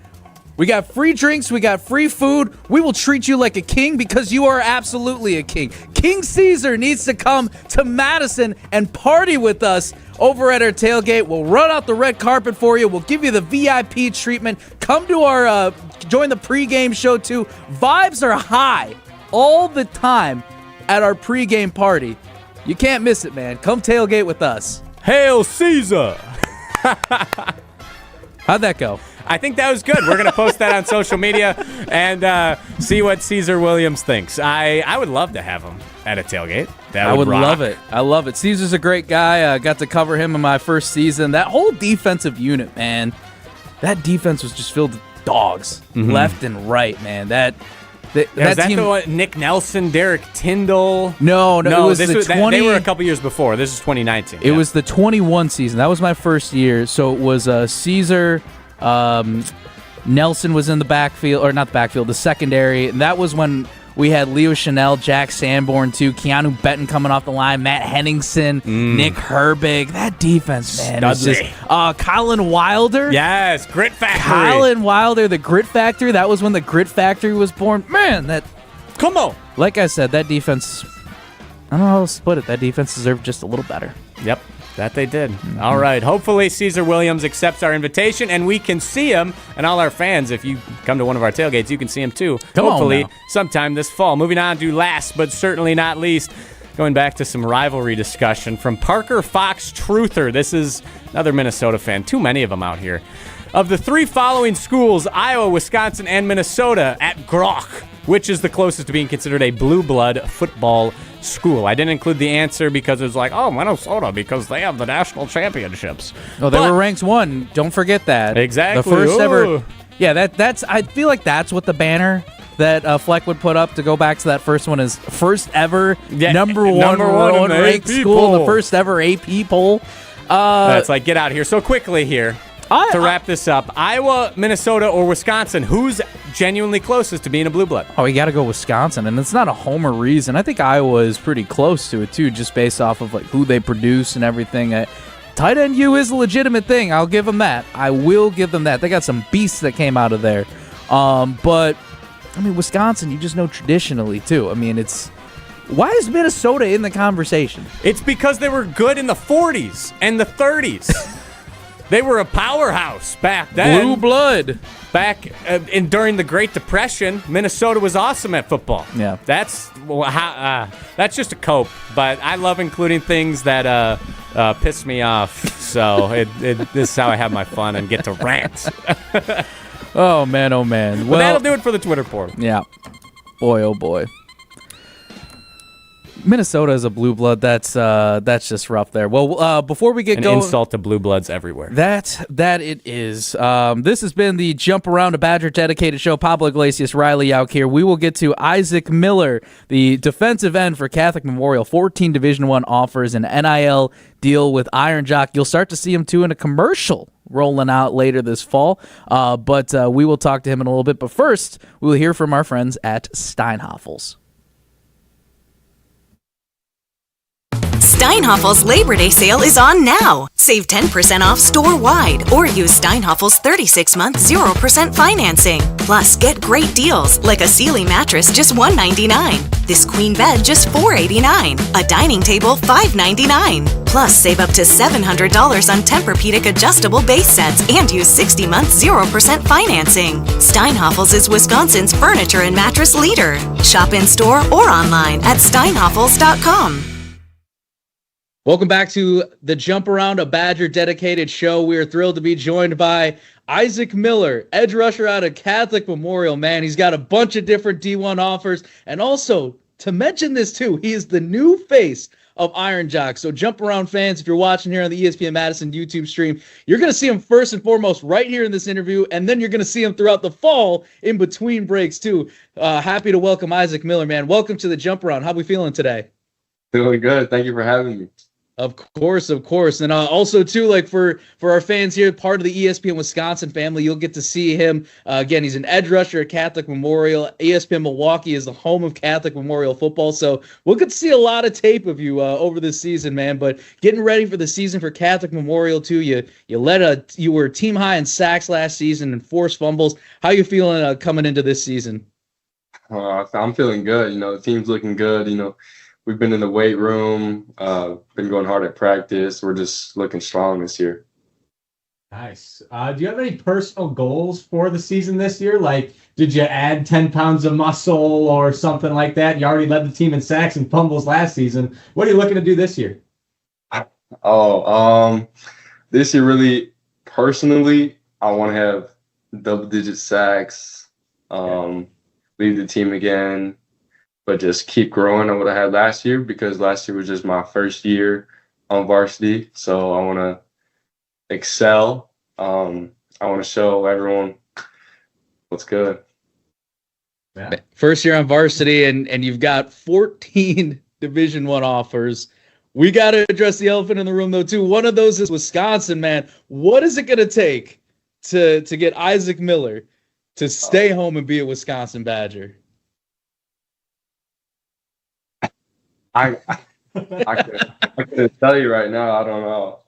We got free drinks. We got free food. We will treat you like a king because you are absolutely a king. King Caesar needs to come to Madison and party with us over at our tailgate. We'll run out the red carpet for you. We'll give you the VIP treatment. Come to our, join the pregame show too. Vibes are high all the time at our pregame party. You can't miss it, man. Come tailgate with us. Hail Caesar! How'd that go? I think that was good. We're going to post that on social media and see what Caesar Williams thinks. I would love to have him at a tailgate. I would love it. I love it. Caesar's a great guy. I got to cover him in my first season. That whole defensive unit, man, that defense was just filled with dogs left and right, man. That team, the one, Nick Nelson, Derek Tyndall? No, it was the 20. They were a couple years before. This is 2019. It was the 21 season. That was my first year. So it was Caesar. Nelson was in the backfield, or not the backfield, the secondary, and that was when we had Leo Chanel, Jack Sanborn too, Keanu Benton coming off the line, Matt Henningsen, Nick Herbig. That defense, man, was just Colin Wilder. Yes, Grit Factory. Colin Wilder, the Grit Factory. That was when the Grit Factory was born. Man, come on. Like I said, that defense, I don't know how to split it. That defense deserved just a little better. Yep. That they did. All right. Hopefully Caesar Williams accepts our invitation and we can see him. And all our fans, if you come to one of our tailgates, you can see him too. Hopefully sometime this fall. Moving on to last but certainly not least, going back to some rivalry discussion from Parker Fox Truther. This is another Minnesota fan. Too many of them out here. Of the 3 following schools, Iowa, Wisconsin, and Minnesota, at Groch, which is the closest to being considered a blue blood football school? I didn't include the answer because it was like, Minnesota, because they have the national championships. Oh, they were ranked 1. Don't forget that. Exactly. The first ever. Yeah, that's. I feel like that's what the banner that Fleck would put up to go back to that first one is first ever number one ranked school, the first ever AP poll. That's like, get out of here. So quickly here. To wrap this up, Iowa, Minnesota, or Wisconsin, who's genuinely closest to being a blue blood? Oh, you got to go Wisconsin, and it's not a homer reason. I think Iowa is pretty close to it too, just based off of like who they produce and everything. Tight end U is a legitimate thing. I'll give them that. I will give them that. They got some beasts that came out of there. But I mean, Wisconsin, you just know traditionally too. I mean, why is Minnesota in the conversation? It's because they were good in the 40s and the 30s. They were a powerhouse back then. Blue blood. Back during the Great Depression, Minnesota was awesome at football. Yeah. That's just a cope, but I love including things that piss me off. So this is how I have my fun and get to rant. Oh, man, oh, man. Well, that'll do it for the Twitter portal. Yeah. Boy, oh, boy. Minnesota is a blue blood. That's just rough there. Well, before we get going, insult to blue bloods everywhere. That it is. This has been the Jump Around a Badger dedicated show. Pablo Iglesias, Riley Yauk here. We will get to Isaac Miller, the defensive end for Catholic Memorial. 14 Division I offers an NIL deal with Iron Jock. You'll start to see him too in a commercial rolling out later this fall. But we will talk to him in a little bit. But first, we will hear from our friends at Steinhoffel's. Steinhoffel's Labor Day sale is on now. Save 10% off store-wide or use Steinhoffel's 36-month 0% financing. Plus, get great deals like a Sealy mattress just $199, this queen bed just $489, a dining table $599. Plus, save up to $700 on Tempur-Pedic adjustable base sets and use 60-month 0% financing. Steinhoffel's is Wisconsin's furniture and mattress leader. Shop in-store or online at steinhoffels.com. Welcome back to the Jump Around a Badger dedicated show. We are thrilled to be joined by Isaac Miller, edge rusher out of Catholic Memorial. Man, he's got a bunch of different D1 offers. And also, to mention this too, he is the new face of Iron Jock. So Jump Around fans, if you're watching here on the ESPN Madison YouTube stream, you're going to see him first and foremost right here in this interview, and then you're going to see him throughout the fall in between breaks too. Happy to welcome Isaac Miller, man. Welcome to the Jump Around. How are we feeling today? Feeling good. Thank you for having me. Of course. And also, too, like for our fans here, part of the ESPN Wisconsin family, you'll get to see him. Again, he's an edge rusher at Catholic Memorial. ESPN Milwaukee is the home of Catholic Memorial football. So we'll get to see a lot of tape of you over this season, man. But getting ready for the season for Catholic Memorial, too. You were team high in sacks last season and forced fumbles. How you feeling coming into this season? I'm feeling good. The team's looking good. We've been in the weight room, been going hard at practice. We're just looking strong this year. Nice. Do you have any personal goals for the season this year? Like, did you add 10 pounds of muscle or something like that? You already led the team in sacks and fumbles last season. What are you looking to do this year? This year, really, personally, I want to have double-digit sacks, lead the team again, but just keep growing on what I had last year, because last year was just my first year on varsity. So I want to excel. I want to show everyone what's good. Yeah. First year on varsity, and you've got 14 Division I offers. We got to address the elephant in the room, though, too. One of those is Wisconsin, man. What is it going to take to get Isaac Miller to stay home and be a Wisconsin Badger? I couldn't tell you right now. I don't know.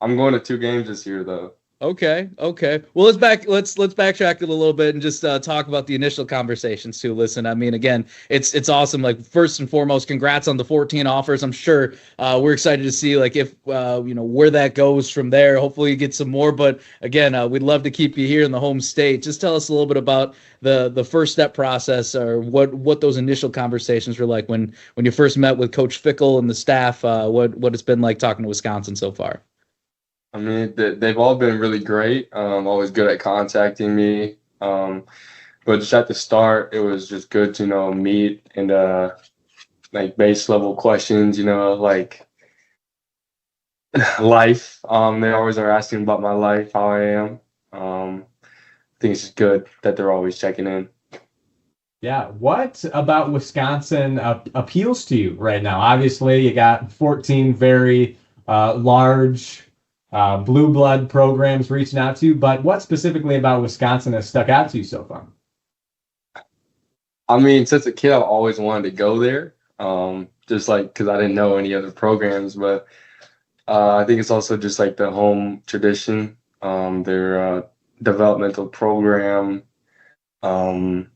I'm going to 2 games this year, though. Okay. Well, let's backtrack it a little bit and just talk about the initial conversations too. Listen, I mean, again, it's awesome. Like, first and foremost, congrats on the 14 offers. I'm sure we're excited to see like if where that goes from there. Hopefully, you get some more. But again, we'd love to keep you here in the home state. Just tell us a little bit about the first step process, or what those initial conversations were like when you first met with Coach Fickle and the staff. What it's been like talking to Wisconsin so far. I mean, they've all been really great. Always good at contacting me. But just at the start, it was just good to, meet and like base level questions, like life. They always are asking about my life, how I am. I think it's just good that they're always checking in. Yeah. What about Wisconsin appeals to you right now? Obviously, you got 14 very large blue blood programs reaching out to you, but what specifically about Wisconsin has stuck out to you so far? I mean, since a kid, I've always wanted to go there. Just like because I didn't know any other programs, but I think it's also just like the home tradition, their developmental program, and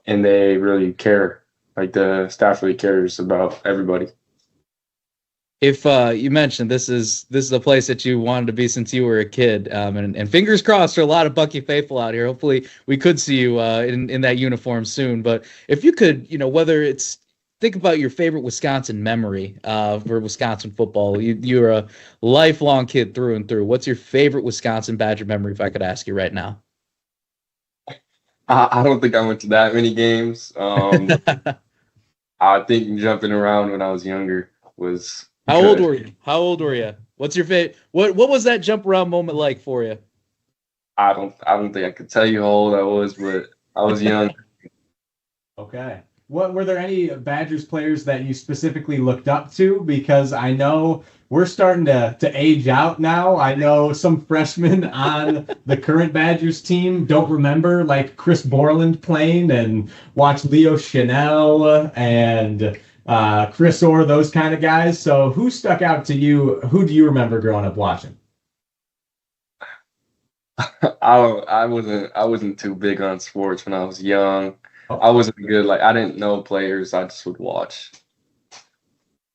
they really care. Like the staff really cares about everybody. If you mentioned this is the place that you wanted to be since you were a kid, and fingers crossed for a lot of Bucky faithful out here. Hopefully, we could see you in that uniform soon. But if you could, whether it's think about your favorite Wisconsin memory for Wisconsin football. You're a lifelong kid through and through. What's your favorite Wisconsin Badger memory? If I could ask you right now. I don't think I went to that many games. I think jumping around when I was younger was. How old were you? What's your favorite? What was that jump around moment like for you? I don't think I could tell you how old I was, but I was young. Okay. What were there any Badgers players that you specifically looked up to? Because I know we're starting to age out now. I know some freshmen on the current Badgers team don't remember like Chris Borland playing and watch Leo Chanel and Chris Orr, those kind of guys. So who stuck out to you? Who do you remember growing up watching? I wasn't too big on sports when I was young. I wasn't good. Like I didn't know players. I just would watch.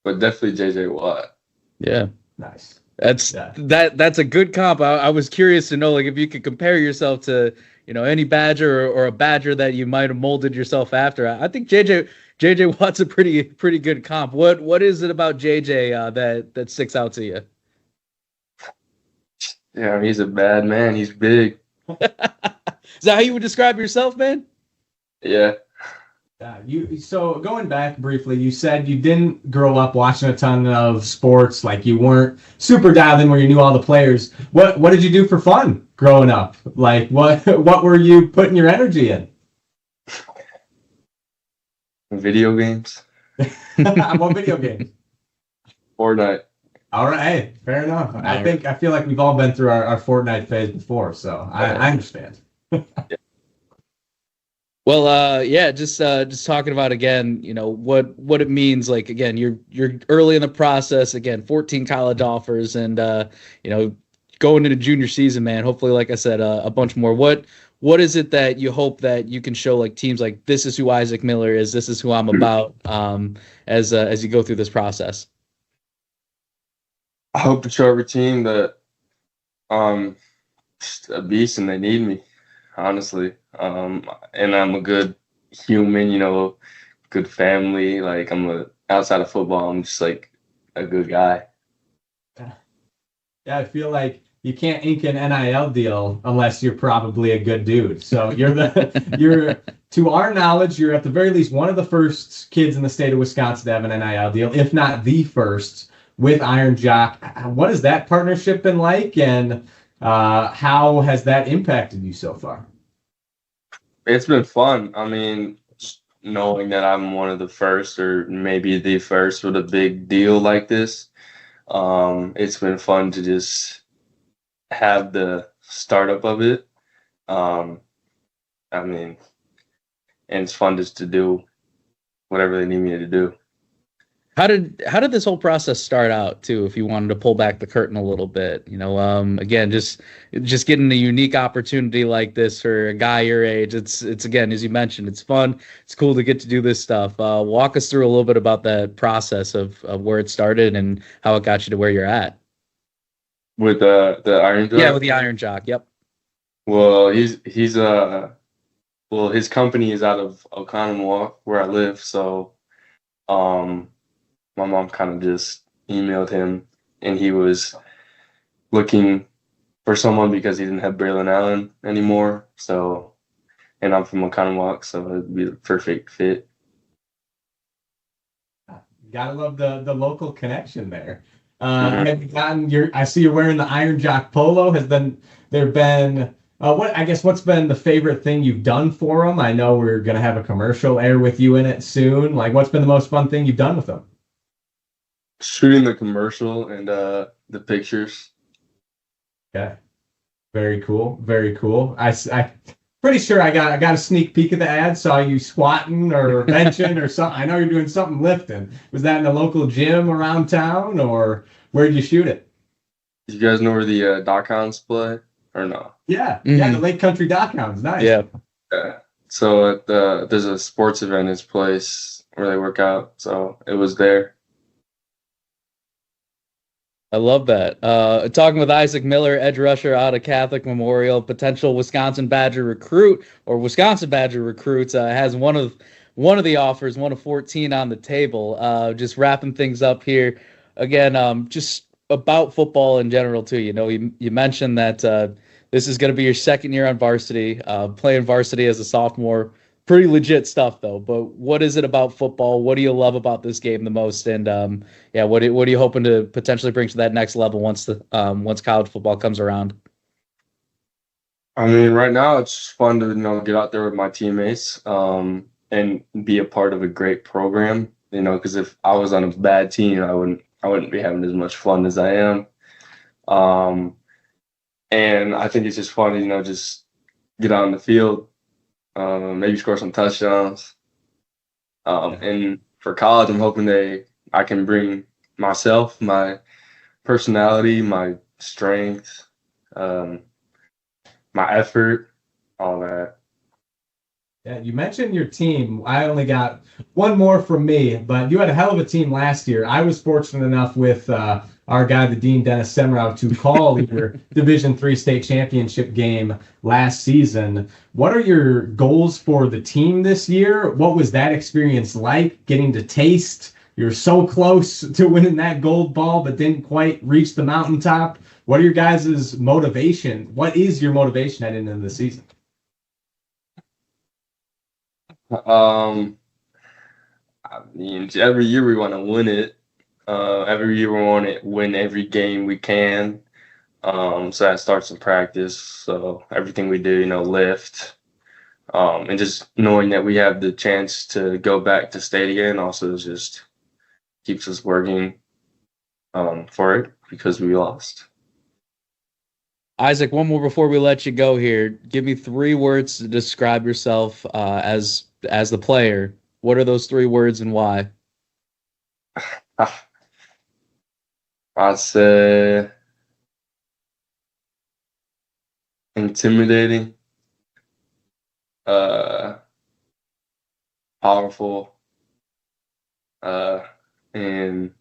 But definitely JJ Watt. Yeah. Nice. That's a good comp. I was curious to know like if you could compare yourself to any Badger or a Badger that you might have molded yourself after. I think JJ Watt's a pretty good comp. What is it about JJ that sticks out to you? Yeah, he's a bad man. He's big. Is that how you would describe yourself, man? Yeah. So going back briefly, you said you didn't grow up watching a ton of sports, like you weren't super dialed in where you knew all the players. What did you do for fun growing up? Like what were you putting your energy in? Video games. What video games? Fortnite. All right, hey, fair enough. I feel like we've all been through our Fortnite phase before, so I understand. Well, just talking about again, what it means. Like again, you're early in the process. Again, 14 college offers, and going into junior season, man. Hopefully, like I said, a bunch more. What is it that you hope that you can show like teams like this is who Isaac Miller is. This is who I'm about. As you go through this process. I hope to show every team that just a beast and they need me. Honestly. And I'm a good human, good family. Like outside of football, I'm just like a good guy. Yeah, I feel like you can't ink an NIL deal unless you're probably a good dude. So you're to our knowledge, you're at the very least one of the first kids in the state of Wisconsin to have an NIL deal, if not the first, with Iron Jock. What has that partnership been like, and how has that impacted you so far? It's been fun. I mean, just knowing that I'm one of the first or maybe the first with a big deal like this, it's been fun to just have the startup of it. And it's fun just to do whatever they need me to do. How did this whole process start out too? If you wanted to pull back the curtain a little bit, again, just getting a unique opportunity like this for a guy your age. It's again, as you mentioned, it's fun. It's cool to get to do this stuff. Walk us through a little bit about that process of where it started and how it got you to where you're at. With the Iron Jock? Yeah, with the Iron Jock. Yep. Well, his company is out of Oconomowoc, where I live. So, my mom kind of just emailed him, and he was looking for someone because he didn't have Braylon Allen anymore. So, and I'm from Oconomowoc, so it'd be the perfect fit. Gotta love the local connection there. Have you gotten I see you're wearing the Iron Jock polo. What's been the favorite thing you've done for them? I know we're gonna have a commercial air with you in it soon. Like, what's been the most fun thing you've done with them? Shooting the commercial and the pictures. Yeah, very cool. Very cool. I pretty sure I got a sneak peek of the ad. Saw you squatting or benching or something. I know you're doing something lifting. Was that in a local gym around town, or where did you shoot it? You guys know where the Dachshunds play or no? Yeah, yeah, the Lake Country Dachshunds. Nice. Yeah. So there's a sports event in this place where they work out. So it was there. I love that. Talking with Isaac Miller, edge rusher out of Catholic Memorial, potential Wisconsin Badger recruit or Wisconsin Badger recruits, has one of the offers, one of 14 on the table. Just wrapping things up here. Again, just about football in general too. You know, you mentioned that this is going to be your second year on varsity, playing varsity as a sophomore. Pretty legit stuff though. But what is it about football? What do you love about this game the most? And what are you hoping to potentially bring to that next level once college football comes around? I mean, right now it's just fun to get out there with my teammates and be a part of a great program. Because if I was on a bad team, I wouldn't be having as much fun as I am. And I think it's just fun, just get out on the field, maybe score some touchdowns. And for college, I'm hoping I can bring myself, my personality, my strength, my effort, all that. Yeah, you mentioned your team. I only got one more from me, but you had a hell of a team last year. I was fortunate enough with our guy, the Dean Dennis Semrau, to call your Division III state championship game last season. What are your goals for the team this year? What was that experience like, getting to taste? You're so close to winning that gold ball, but didn't quite reach the mountaintop. What are your guys' motivation? What is your motivation at the end of the season? I mean, every year we want to win it. Every year we want to win every game we can. So that starts in practice. So everything we do, lift, and just knowing that we have the chance to go back to state again also just keeps us working for it because we lost. Isaac, one more before we let you go here. Give me 3 words to describe yourself as the player. What are those 3 words and why? I'd say intimidating, powerful, and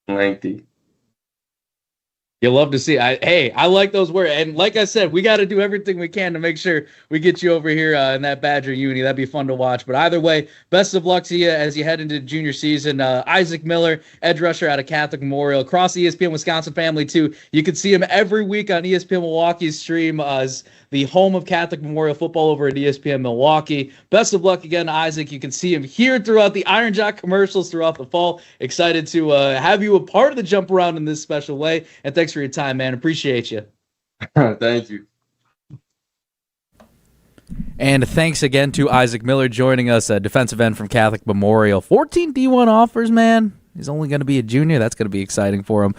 lengthy. You love to see. I like those words. And like I said, we got to do everything we can to make sure we get you over here in that Badger uni. That'd be fun to watch. But either way, best of luck to you as you head into junior season. Isaac Miller, edge rusher out of Catholic Memorial, across the ESPN Wisconsin family too. You can see him every week on ESPN Milwaukee's stream as the home of Catholic Memorial football over at ESPN Milwaukee. Best of luck again, Isaac. You can see him here throughout the Iron Jock commercials throughout the fall. Excited to have you a part of the jump around in this special way. And thanks for your time, man. Appreciate you. Thank you. And thanks again to Isaac Miller joining us, a defensive end from Catholic Memorial. 14 D1 offers, man. He's only going to be a junior. That's going to be exciting for him.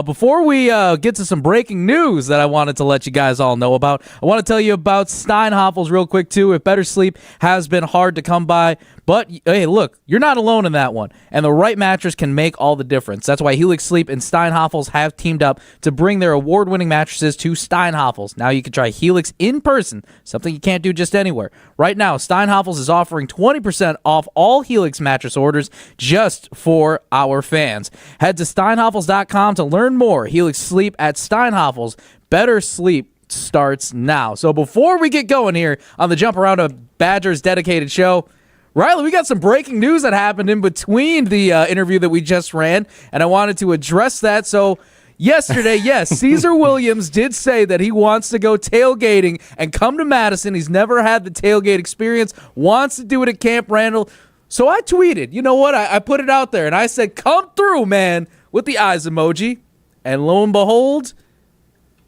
Before we get to some breaking news that I wanted to let you guys all know about, I want to tell you about Steinhoffels real quick, too. If better sleep has been hard to come by, but, hey, look, you're not alone in that one, and the right mattress can make all the difference. That's why Helix Sleep and Steinhoffels have teamed up to bring their award-winning mattresses to Steinhoffels. Now you can try Helix in person, something you can't do just anywhere. Right now, Steinhoffels is offering 20% off all Helix mattress orders just for our fans. Head to steinhoffels.com to learn more. Helix Sleep at Steinhoffels. Better sleep starts now. So before we get going here on the Jump Around a Badgers dedicated show, Riley, we got some breaking news that happened in between the interview that we just ran, and I wanted to address that. So yesterday, yes, Caesar Williams did say that he wants to go tailgating and come to Madison. He's never had the tailgate experience, wants to do it at Camp Randall. So I tweeted, you know what? I put it out there, and I said, come through, man, with the eyes emoji. And lo and behold,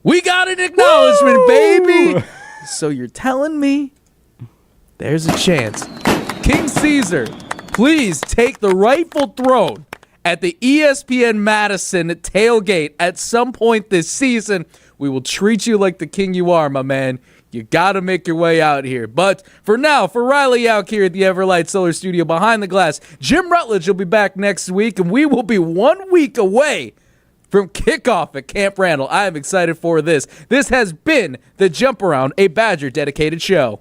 we got an acknowledgement, Woo! Baby. So you're telling me there's a chance King Caesar, please take the rightful throne at the ESPN Madison tailgate at some point this season. We will treat you like the king you are, my man. you got to make your way out here. But for now, for Riley Yauk here at the Everlight Solar Studio behind the glass, Jim Rutledge will be back next week, and we will be 1 week away from kickoff at Camp Randall. I am excited for this. This has been the Jump Around, a Badger-dedicated show.